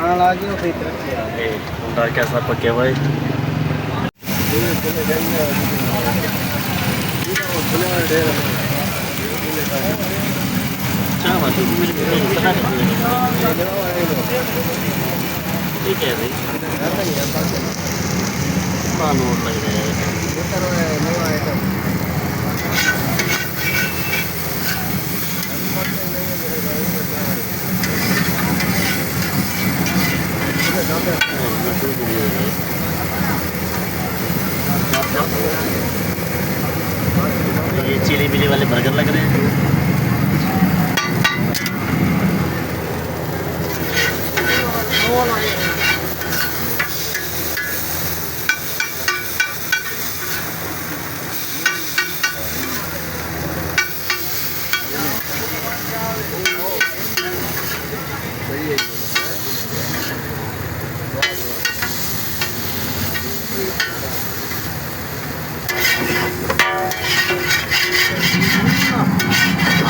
पठान आ गया फिर तरक्की आ ए मुंडा कैसा पक्के भाई क्या बात है मेरे पता ठीक है भाई नोट लग रहा है ये चिली मिली वाले बर्गर लग रहे हैं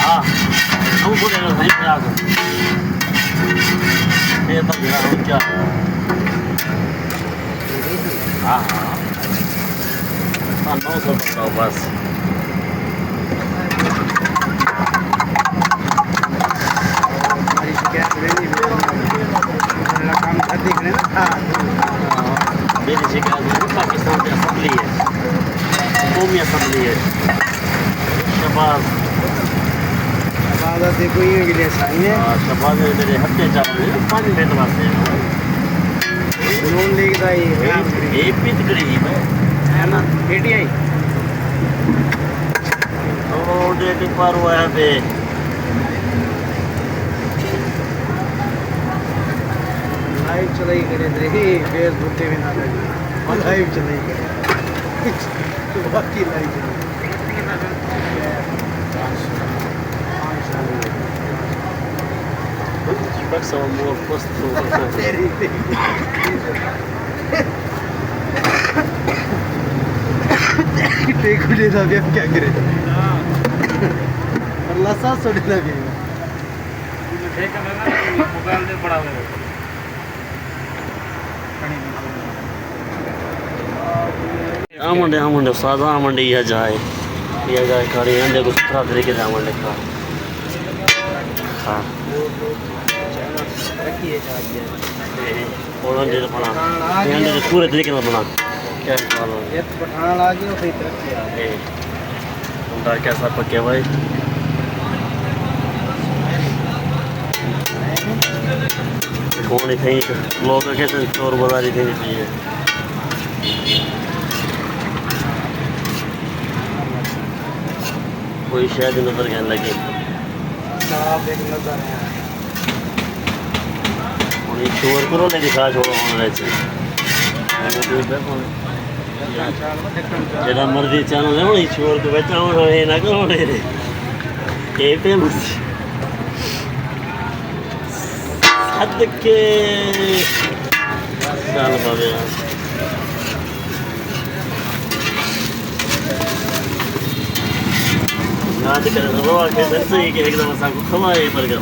हाँ हम बोले भाई क्या ये तो मेरा हो क्या हाँ हाँ 900 बताओ बस हमारी शिकायत नहीं काम कर देख रहे ना मेरी शिकायत पाकिस्तान की असम्बली है कौमी असम्बली है शबाज से कोई गिले साइए शबाज मेरे हत्ते चावल 5 मिनट वास्ते लोन लेके दाई एक भी गरीब है ना एटीआई और डेट पर हुआ है बे लाइव चलाई करे देखी फेसबुक पे भी ना लगी लाइव चलाई करे बाकी लाइव चलाई बस और मोर पोस्ट टेक ले ना भी अब क्या करे और लसा सोड़े ना भी ठीक है ना मोबाइल में पड़ा हुआ है आमंडे सादा आमंडे यह जाए खड़ी है देखो सुथरा तरीके से आमंडे का हाँ पूरे तरीके से बना क्या ये पठान आ गया फिर तरक्की आ मुंडा कैसा पक्के भाई कौन कहीं लोग कहते चोर बाजारी देनी चाहिए कोई शायद नजर कहने लगे चोर करो लेकिन खा छोड़ो होने जरा मर्जी चैनल है वही चोर को बचाओ ये ना करो ये फेमस हद के साल बाबे याद करें रोआ के दिन से ही कि एकदम ऐसा को खवाए बर्गर